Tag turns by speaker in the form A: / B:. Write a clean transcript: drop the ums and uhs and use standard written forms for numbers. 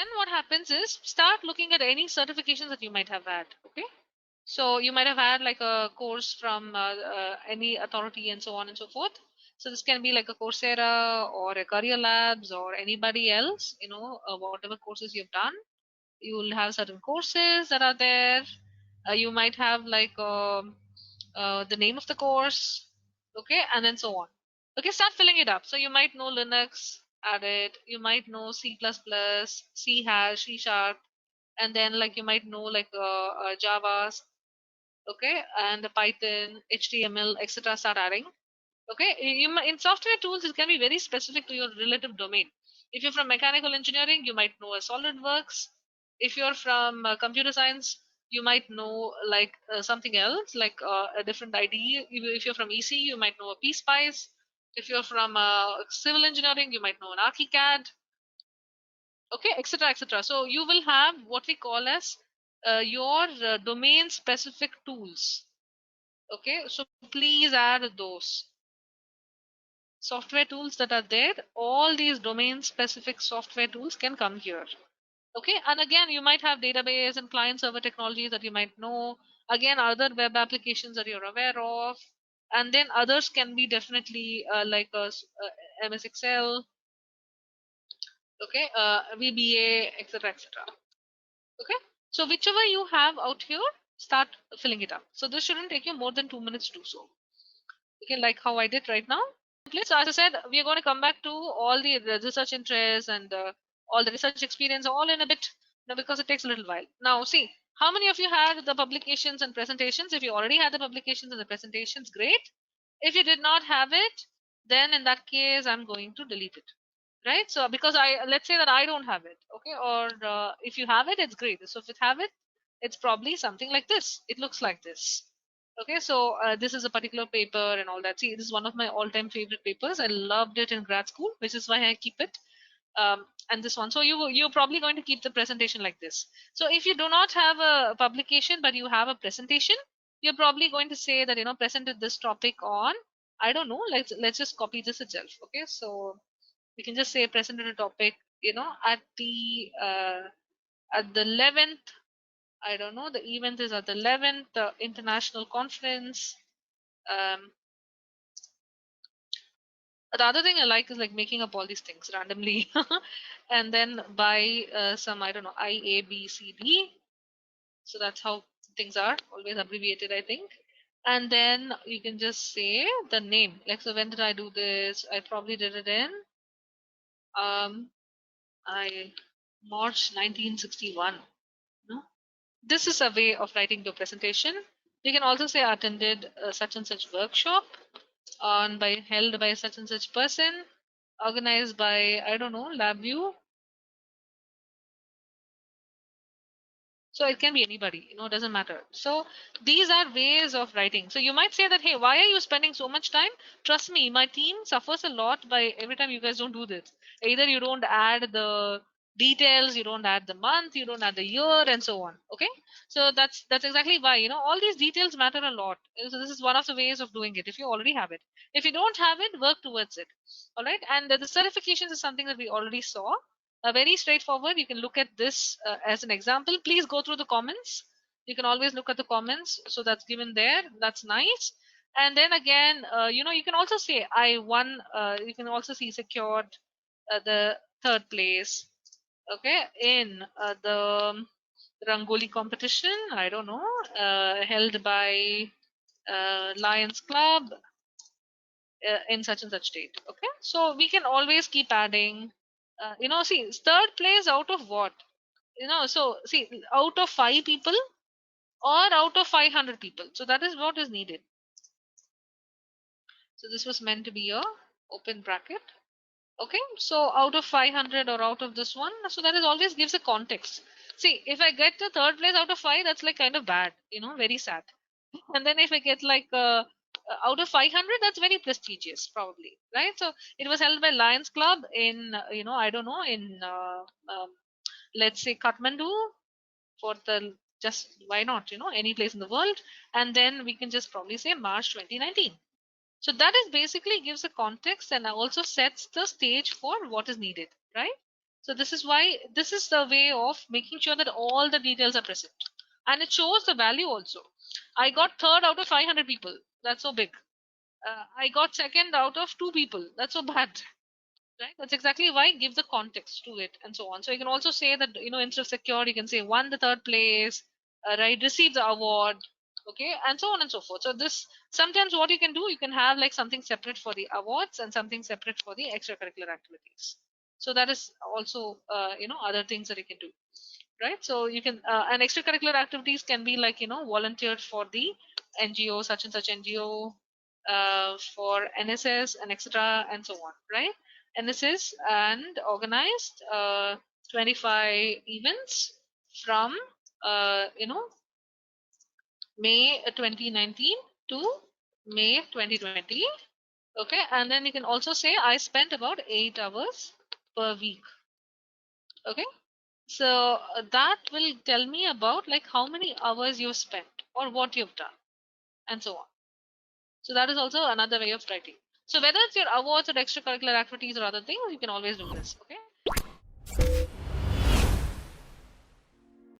A: then what happens is start looking at any certifications that you might have had. Okay, so you might have had like a course from any authority and so on and so forth. So this can be like a Coursera or a Career Labs or anybody else, whatever courses you've done. You will have certain courses that are there. You might have like the name of the course, okay, and then so on. Okay, start filling it up. So you might know Linux, add it. You might know C++, C hash, C sharp, and then like you might know like Java, okay, and the Python, HTML, etc. Start adding. Okay, in software tools, it can be very specific to your relative domain. If you're from mechanical engineering, you might know a SolidWorks. If you're from computer science, you might know like something else, like a different IDE. If you're from EC, you might know a PSpice. If you're from civil engineering, you might know an ArchiCAD. Okay, etc., etc. So you will have what we call as your domain specific tools. Okay, so please add those software tools that are there. All these domain specific software tools can come here. Okay, and again you might have database and client server technologies that you might know. Again, other web applications that you're aware of, and then others can be definitely like MS Excel, okay, VBA, etc., etc. Okay, so whichever you have out here, start filling it up. So this shouldn't take you more than 2 minutes to do so. Okay, like how I did right now. So as I said, we are going to come back to all the research interests and all the research experience all in a bit, because it takes a little while. Now see, how many of you had the publications and presentations? If you already had the publications and the presentations, great. If you did not have it, then in that case I'm going to delete it, right? So because let's say that I don't have it, okay, or if you have it, it's great. So if you have it, it's probably something like this. It looks like this. Okay, so this is a particular paper and all that. See, this is one of my all-time favorite papers. I loved it in grad school, which is why I keep it. And this one, so you're probably going to keep the presentation like this. So if you do not have a publication but you have a presentation, you're probably going to say that presented this topic on, I don't know, let's just copy this itself. Okay, so we can just say presented a topic at the 11th, I don't know, the event is at the 11th international conference. um, the other thing I like is like making up all these things randomly and then by some, I don't know, I A B C D. So that's how things are always abbreviated, I think. And then you can just say the name. Like, so when did I do this? I probably did it in um I March 1961. No? This is a way of writing the presentation. You can also say attended such and such workshop on by held by such and such person, organized by, I don't know, LabVIEW. So it can be anybody, it doesn't matter. So these are ways of writing. So you might say that, hey, why are you spending so much time? Trust me, my team suffers a lot by every time you guys don't do this. Either you don't add the details, you don't add the month, you don't add the year, and so on. Okay, so that's exactly why all these details matter a lot. So this is one of the ways of doing it. If you already have it, if you don't have it, work towards it. All right, and the certifications is something that we already saw. Very straightforward. You can look at this as an example. Please go through the comments. You can always look at the comments. So that's given there. That's nice. And then again, you can also say I won. You can also see secured the third place. Okay, in the Rangoli competition. I don't know, held by Lions Club in such and such date. Okay, so we can always keep adding. See, third place out of what? So see, out of 5 people or out of 500 people. So that is what is needed. So this was meant to be a open bracket. Okay, so out of 500 or out of this one, so that is always gives a context. See, if I get the third place out of 5, that's like kind of bad, very sad. And then if I get like out of 500, that's very prestigious, probably, right? So it was held by Lions Club in, I don't know, in let's say Kathmandu, for the just why not, any place in the world, and then we can just probably say March 2019. So that is basically gives a context and also sets the stage for what is needed, right? So this is why this is the way of making sure that all the details are present, and it shows the value also. I got third out of 500 people. That's so big. I got second out of 2 people. That's so bad. Right, that's exactly why give the context to it and so on. So you can also say that, instead of secure, you can say won the third place, right, received the award, okay, and so on and so forth. So this, sometimes what you can do, you can have like something separate for the awards and something separate for the extracurricular activities. So that is also other things that you can do, right? So you can and extracurricular activities can be like, volunteered for the NGO, such and such NGO, for NSS and etc. and so on, right? NSS and organized 25 events from May 2019 to May 2020. Okay, and then you can also say I spent about 8 hours per week. Okay, so that will tell me about like how many hours you've spent or what you've done and so on. So that is also another way of writing. So whether it's your awards or extracurricular activities or other things, you can always do this. Okay.